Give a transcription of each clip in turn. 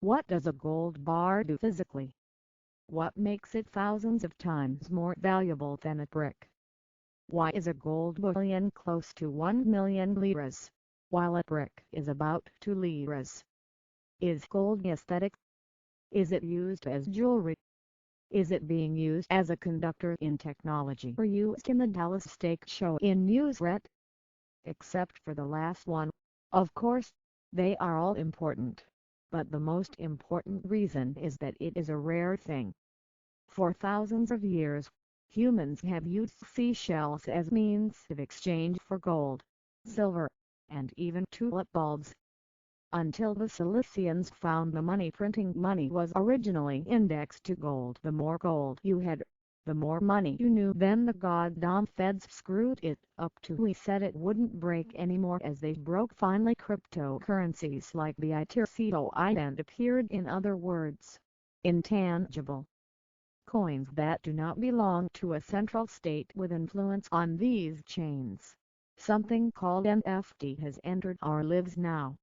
What does a gold bar do physically? What makes it thousands of times more valuable than a brick? Why is a gold bullion close to 1 million liras, while a brick is about 2 liras? Is gold aesthetic? Is it used as jewelry? Is it being used as a conductor in technology or used in the Dallas Steak Show in newsret? Except for the last one, of course, they are all important. But the most important reason is that it is a rare thing. For thousands of years, humans have used seashells as means of exchange for gold, silver, and even tulip bulbs. Until the Cilicians found the money printing money was originally indexed to gold. The more gold you had, the more money you knew. Then the goddamn feds screwed it up too. We said it wouldn't break anymore as they broke. Finally cryptocurrencies like the ITC appeared. In other words, intangible coins that do not belong to a central state with influence on these chains. Something called NFT has entered our lives now.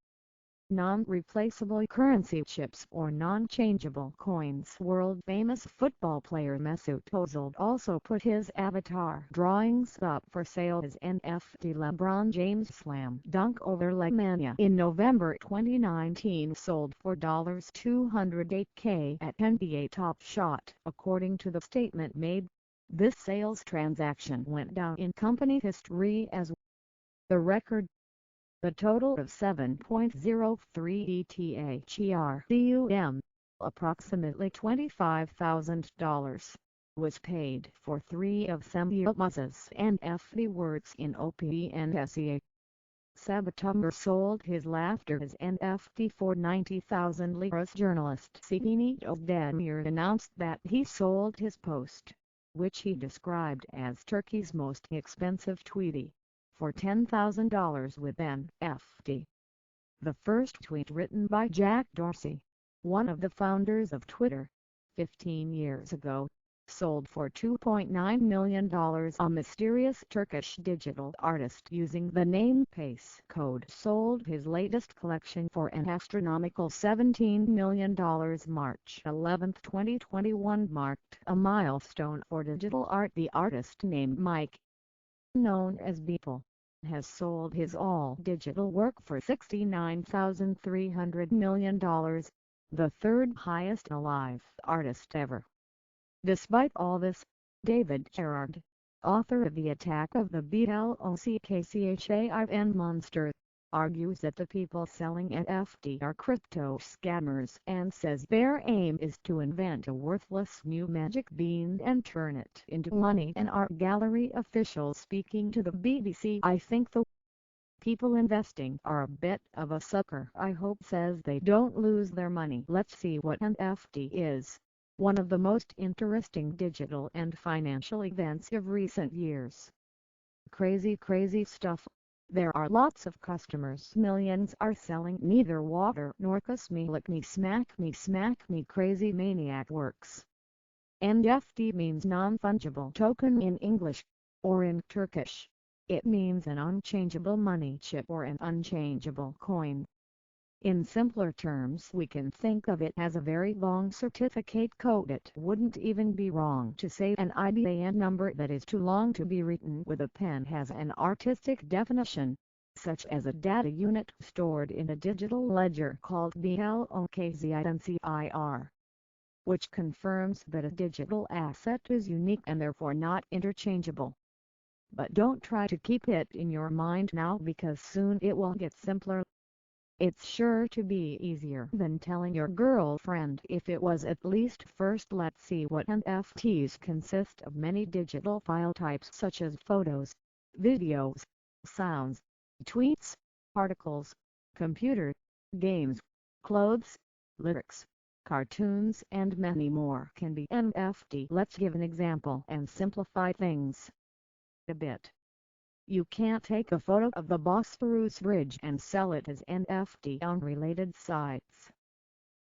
Non-replaceable currency chips or non-changeable coins. World-famous football player Mesut Ozil also put his avatar drawings up for sale as NFT. LeBron James' slam dunk over Mania in November 2019 sold for $208K at NBA Top Shot, according to the statement made. This sales transaction went down in company history as the record. The total of $7.03 ETH, approximately $25,000, was paid for 3 of Samuel's NFT works in OpenSea. Sabatumber sold his laughter as NFT for 90,000 liras. Journalist Skinny Ozdemir announced that he sold his post, which he described as Turkey's most expensive tweetie, for $10,000 with NFT. The first tweet, written by Jack Dorsey, one of the founders of Twitter, 15 years ago, sold for $2.9 million. A mysterious Turkish digital artist using the name Pace Code sold his latest collection for an astronomical $17 million. March 11, 2021 marked a milestone for digital art. The artist named Mike, known as Beeple, has sold his all-digital work for $69,300 million, the third highest alive artist ever. Despite all this, David Gerard, author of The Attack of the Blockchain Monster, argues that the people selling NFT are crypto scammers and says their aim is to invent a worthless new magic bean and turn it into money. An art gallery official speaking to the BBC, "I think the people investing are a bit of a sucker. I hope says they don't lose their money. Let's see what an NFT is. One of the most interesting digital and financial events of recent years. Crazy stuff. There are lots of customers. Millions are selling neither water nor cosmetic me smack me crazy maniac works." NFT means non-fungible token in English, or in Turkish, it means an unchangeable money chip or an unchangeable coin. In simpler terms, we can think of it as a very long certificate code. It wouldn't even be wrong to say an IBAN number that is too long to be written with a pen has an artistic definition, such as a data unit stored in a digital ledger called blockchain, which confirms that a digital asset is unique and therefore not interchangeable. But don't try to keep it in your mind now, because soon it will get simpler. It's sure to be easier than telling your girlfriend if it was at least. First, let's see what NFTs consist of. Many digital file types such as photos, videos, sounds, tweets, articles, computer, games, clothes, lyrics, cartoons and many more can be NFT. Let's give an example and simplify things a bit. You can't take a photo of the Bosphorus Bridge and sell it as NFT on related sites.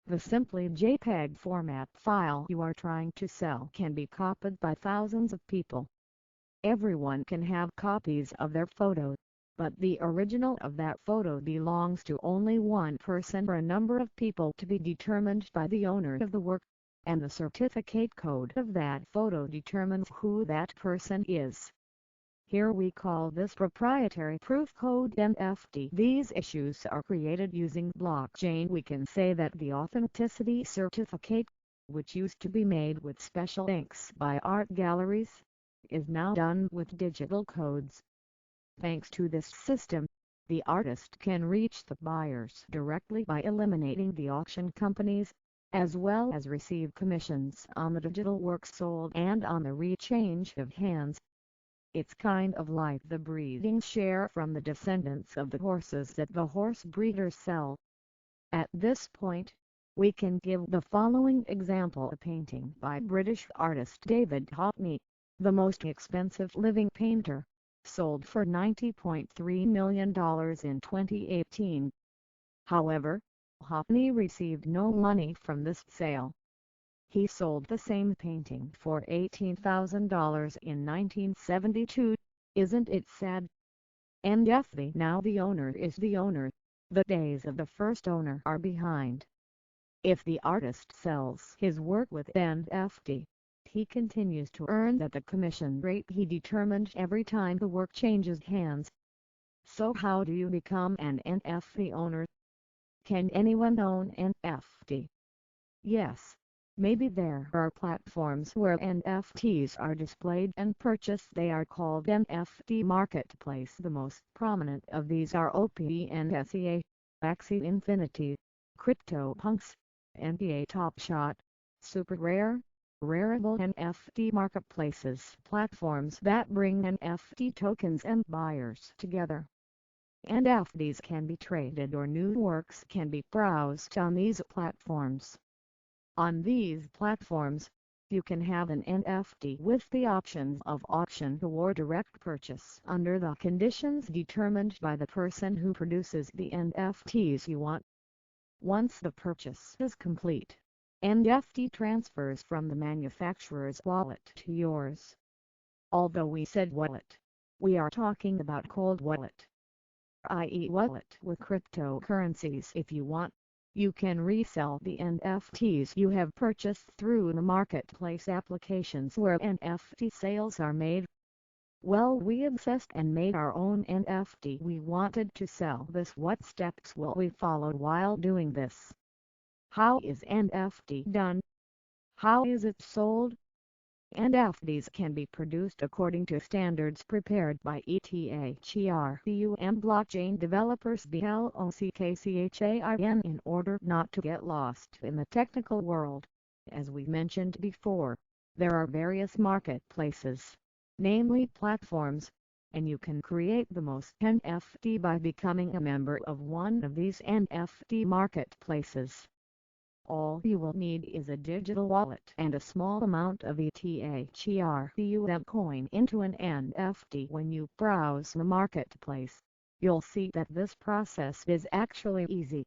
The simply JPEG format file you are trying to sell can be copied by thousands of people. Everyone can have copies of their photos, but the original of that photo belongs to only one person or a number of people to be determined by the owner of the work, and the certificate code of that photo determines who that person is. Here we call this proprietary proof code NFT. These issues are created using blockchain. We can say that the authenticity certificate, which used to be made with special inks by art galleries, is now done with digital codes. Thanks to this system, the artist can reach the buyers directly by eliminating the auction companies, as well as receive commissions on the digital work sold and on the rechange of hands. It's kind of like the breeding share from the descendants of the horses that the horse breeders sell. At this point, we can give the following example: a painting by British artist David Hockney, the most expensive living painter, sold for $90.3 million in 2018. However, Hockney received no money from this sale. He sold the same painting for $18,000 in 1972. Isn't it sad? NFT. Now the owner is the owner. The days of the first owner are behind. If the artist sells his work with NFT, he continues to earn at the commission rate he determined every time the work changes hands. So how do you become an NFT owner? Can anyone own NFT? Yes. Maybe there are platforms where NFTs are displayed and purchased. They are called NFT marketplace. The most prominent of these are OpenSea, Axie Infinity, CryptoPunks, NBA Top Shot, Super Rare, Rareable NFT marketplaces, platforms that bring NFT tokens and buyers together. NFTs can be traded or new works can be browsed on these platforms. On these platforms, you can have an NFT with the options of auction or direct purchase under the conditions determined by the person who produces the NFTs you want. Once the purchase is complete, NFT transfers from the manufacturer's wallet to yours. Although we said wallet, we are talking about cold wallet, i.e. wallet with cryptocurrencies. If you want, you can resell the NFTs you have purchased through the marketplace applications where NFT sales are made. Well, we obsessed and made our own NFT. We wanted to sell this. What steps will we follow while doing this? How is NFT done? How is it sold? NFTs can be produced according to standards prepared by ETHERUM blockchain developers BLOCKCHAIN. In order not to get lost in the technical world, as we mentioned before, there are various marketplaces, namely platforms, and you can create the most NFT by becoming a member of one of these NFT marketplaces. All you will need is a digital wallet and a small amount of ETHERUM coin into an NFT. When you browse the marketplace, you'll see that this process is actually easy.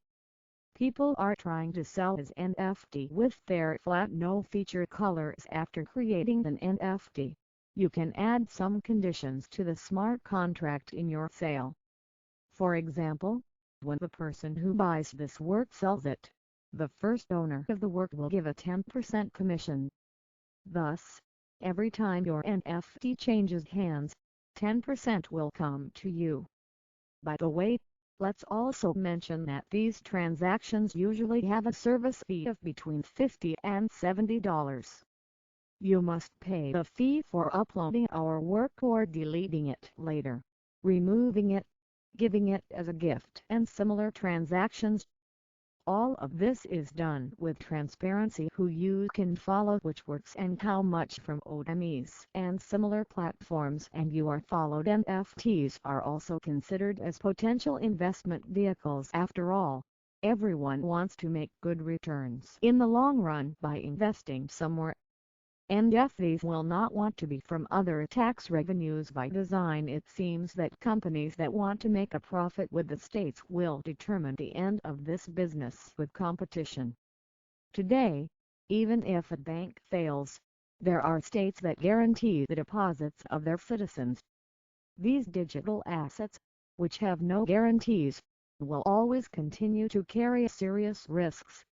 People are trying to sell his NFT with their flat no-feature colors. After creating an NFT, you can add some conditions to the smart contract in your sale. For example, when the person who buys this work sells it, the first owner of the work will give a 10% commission. Thus, every time your NFT changes hands, 10% will come to you. By the way, let's also mention that these transactions usually have a service fee of between $50 and $70. You must pay the fee for uploading our work or deleting it later, removing it, giving it as a gift, and similar transactions. All of this is done with transparency. Who you can follow, which works and how much from ODMs and similar platforms, and you are followed. NFTs are also considered as potential investment vehicles. After all, everyone wants to make good returns in the long run by investing somewhere. NFTs will not want to be from other tax revenues by design. It seems that companies that want to make a profit with the states will determine the end of this business with competition. Today, even if a bank fails, there are states that guarantee the deposits of their citizens. These digital assets, which have no guarantees, will always continue to carry serious risks.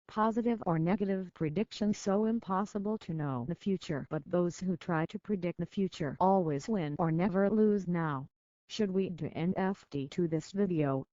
Positive or negative predictions so impossible to know the future, but those who try to predict the future always win or never lose. Now, should we do NFT to this video?